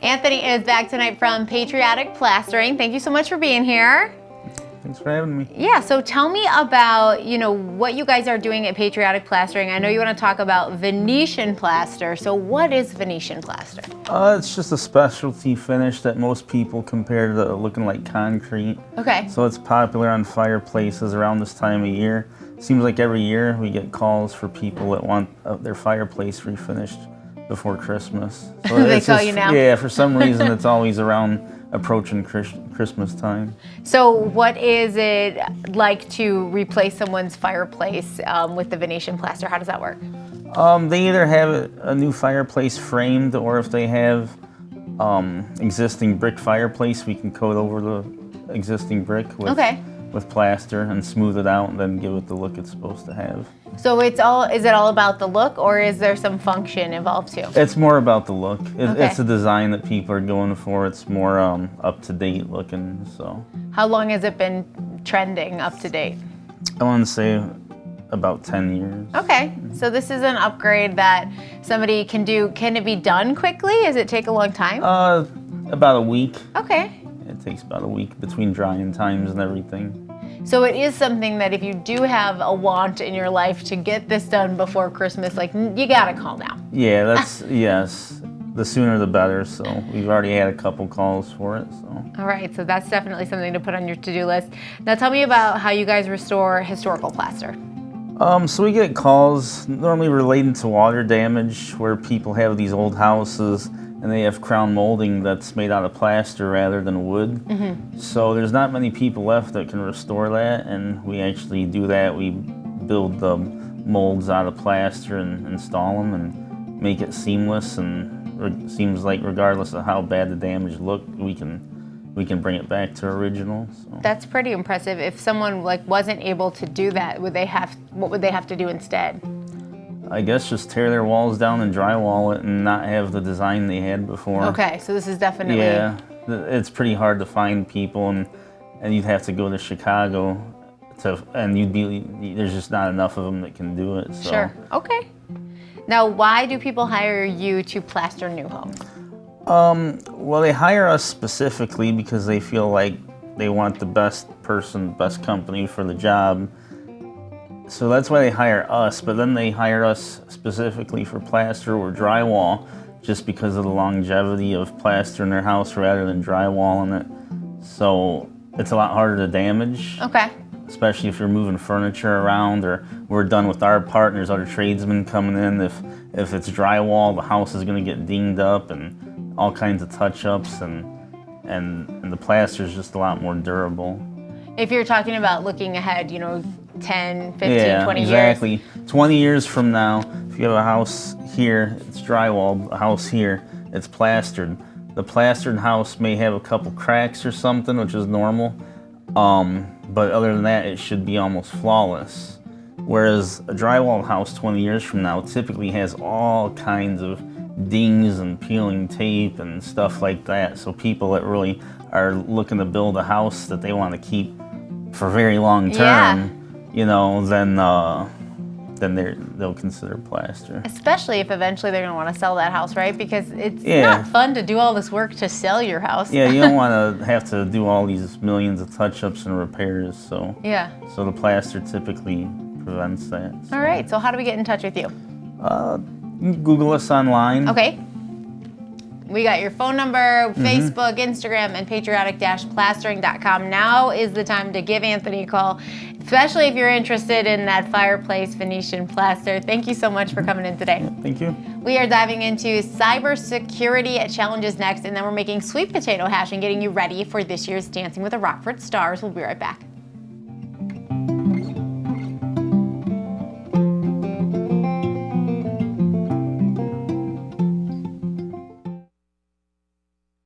Anthony is back tonight from Patriotic Plastering. Thank you so much for being here. Thanks for having me. Yeah, so tell me about, what you guys are doing at Patriotic Plastering. I know you want to talk about Venetian plaster. So what is Venetian plaster? It's just a specialty finish that most people compare to looking like concrete. Okay. So it's popular on fireplaces around this time of year. Seems like every year we get calls for people that want their fireplace refinished before Christmas. So They call you now? Yeah, for some reason it's always around approaching Christmas time. So what is it like to replace someone's fireplace with the Venetian plaster? How does that work? They either have a new fireplace framed, or if they have existing brick fireplace, we can coat over the existing brick with plaster and smooth it out and then give it the look it's supposed to have. So is it all about the look, or is there some function involved too? It's more about the look. It's a design that people are going for. It's more up to date looking. So. How long has it been trending up to date? I want to say about 10 years. Okay, so this is an upgrade that somebody can do. Can it be done quickly? Does it take a long time? About a week. Okay. It takes about a week between drying times and everything. So it is something that if you do have a want in your life to get this done before Christmas, like, you gotta call now. Yeah, that's, yes. The sooner the better, so we've already had a couple calls for it, so. All right, so that's definitely something to put on your to-do list. Now tell me about how you guys restore historical plaster. So we get calls normally related to water damage, where people have these old houses and they have crown molding that's made out of plaster rather than wood. Mm-hmm. So there's not many people left that can restore that, and we actually do that. We build the molds out of plaster and install them and make it seamless, and it seems like regardless of how bad the damage looked, we can bring it back to original. So. That's pretty impressive. If someone wasn't able to do that, what would they have to do instead? I guess just tear their walls down and drywall it and not have the design they had before. Okay, so this is definitely... Yeah, it's pretty hard to find people, and you'd have to go to Chicago and there's just not enough of them that can do it. So. Sure, okay. Now, why do people hire you to plaster new homes? Well, they hire us specifically because they feel like they want the best person, best company for the job. So that's why they hire us, but then they hire us specifically for plaster or drywall just because of the longevity of plaster in their house rather than drywalling it. So it's a lot harder to damage. Okay. Especially if you're moving furniture around, or we're done with our part and there's other tradesmen coming in. If it's drywall, the house is going to get dinged up and all kinds of touch-ups, and the plaster is just a lot more durable. If you're talking about looking ahead, 10, 15, yeah, 20 exactly. years. 20 years from now, if you have a house here, it's drywalled, a house here, it's plastered. The plastered house may have a couple cracks or something, which is normal, but other than that, it should be almost flawless. Whereas a drywalled house 20 years from now typically has all kinds of dings and peeling tape and stuff like that. So people that really are looking to build a house that they want to keep for very long term, then they'll consider plaster. Especially if eventually they're going to want to sell that house, right? Because it's not fun to do all this work to sell your house. Yeah, you don't want to have to do all these millions of touch-ups and repairs. So so the plaster typically prevents that. So. All right. So how do we get in touch with you? You can Google us online. Okay. We got your phone number, Facebook, Instagram, and patriotic-plastering.com. Now is the time to give Anthony a call, especially if you're interested in that fireplace Venetian plaster. Thank you so much for coming in today. Thank you. We are diving into cybersecurity challenges next, and then we're making sweet potato hash and getting you ready for this year's Dancing with the Rockford Stars. We'll be right back.